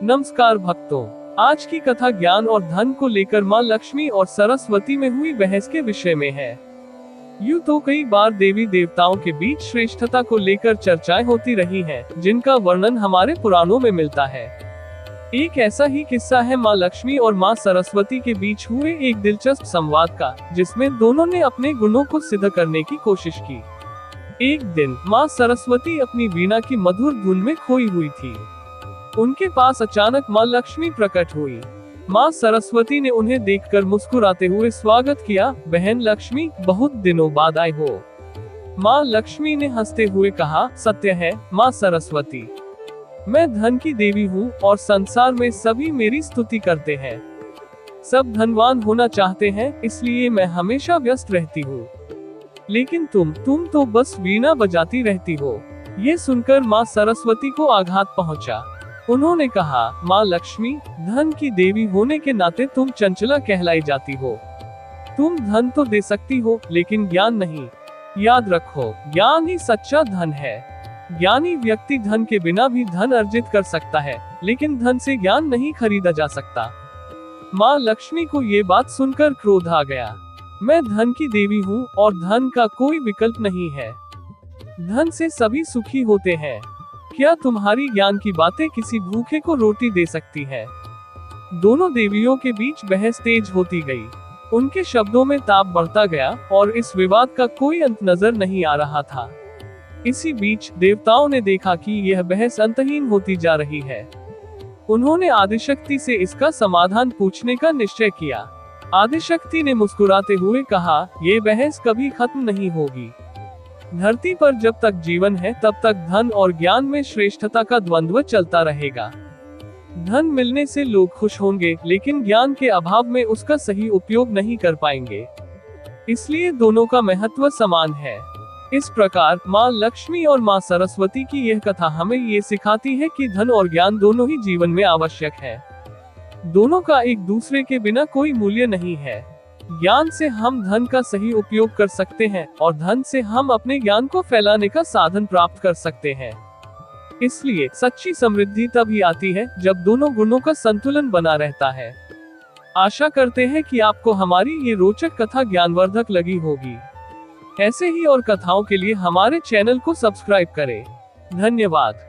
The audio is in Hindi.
नमस्कार भक्तों, आज की कथा ज्ञान और धन को लेकर माँ लक्ष्मी और सरस्वती में हुई बहस के विषय में है। यूं तो कई बार देवी देवताओं के बीच श्रेष्ठता को लेकर चर्चाएं होती रही हैं, जिनका वर्णन हमारे पुराणों में मिलता है। एक ऐसा ही किस्सा है माँ लक्ष्मी और माँ सरस्वती के बीच हुए एक दिलचस्प संवाद का, जिसमें दोनों ने अपने गुणों को सिद्ध करने की कोशिश की। एक दिन माँ सरस्वती अपनी वीणा की मधुर धुन में खोई हुई थी। उनके पास अचानक माँ लक्ष्मी प्रकट हुई। माँ सरस्वती ने उन्हें देखकर मुस्कुराते हुए स्वागत किया। बहन लक्ष्मी, बहुत दिनों बाद आए हो। माँ लक्ष्मी ने हंसते हुए कहा, सत्य है माँ सरस्वती, मैं धन की देवी हूँ और संसार में सभी मेरी स्तुति करते हैं। सब धनवान होना चाहते हैं, इसलिए मैं हमेशा व्यस्त रहती हूँ। लेकिन तुम तो बस वीणा बजाती रहती हो। ये सुनकर माँ सरस्वती को आघात पहुँचा। उन्होंने कहा, माँ लक्ष्मी, धन की देवी होने के नाते तुम चंचला कहलाई जाती हो। तुम धन तो दे सकती हो, लेकिन ज्ञान नहीं। याद रखो, ज्ञान ही सच्चा धन है। ज्ञानी व्यक्ति धन के बिना भी धन अर्जित कर सकता है, लेकिन धन से ज्ञान नहीं खरीदा जा सकता। माँ लक्ष्मी को ये बात सुनकर क्रोध आ गया। मैं धन की देवी हूँ और धन का कोई विकल्प नहीं है। धन से सभी सुखी होते हैं। क्या तुम्हारी ज्ञान की बातें किसी भूखे को रोटी दे सकती है? दोनों देवियों के बीच बहस तेज होती गई। उनके शब्दों में ताप बढ़ता गया और इस विवाद का कोई अंत नजर नहीं आ रहा था। इसी बीच देवताओं ने देखा कि यह बहस अंतहीन होती जा रही है। उन्होंने आदिशक्ति से इसका समाधान पूछने का निश्चय किया। आदिशक्ति ने मुस्कुराते हुए कहा, ये बहस कभी खत्म नहीं होगी। धरती पर जब तक जीवन है, तब तक धन और ज्ञान में श्रेष्ठता का द्वंद्व चलता रहेगा। धन मिलने से लोग खुश होंगे, लेकिन ज्ञान के अभाव में उसका सही उपयोग नहीं कर पाएंगे। इसलिए दोनों का महत्व समान है। इस प्रकार माँ लक्ष्मी और माँ सरस्वती की यह कथा हमें ये सिखाती है कि धन और ज्ञान दोनों ही जीवन में आवश्यक है। दोनों का एक दूसरे के बिना कोई मूल्य नहीं है। ज्ञान से हम धन का सही उपयोग कर सकते हैं और धन से हम अपने ज्ञान को फैलाने का साधन प्राप्त कर सकते हैं। इसलिए सच्ची समृद्धि तभी आती है जब दोनों गुणों का संतुलन बना रहता है। आशा करते हैं कि आपको हमारी ये रोचक कथा ज्ञानवर्धक लगी होगी। ऐसे ही और कथाओं के लिए हमारे चैनल को सब्सक्राइब करें। धन्यवाद।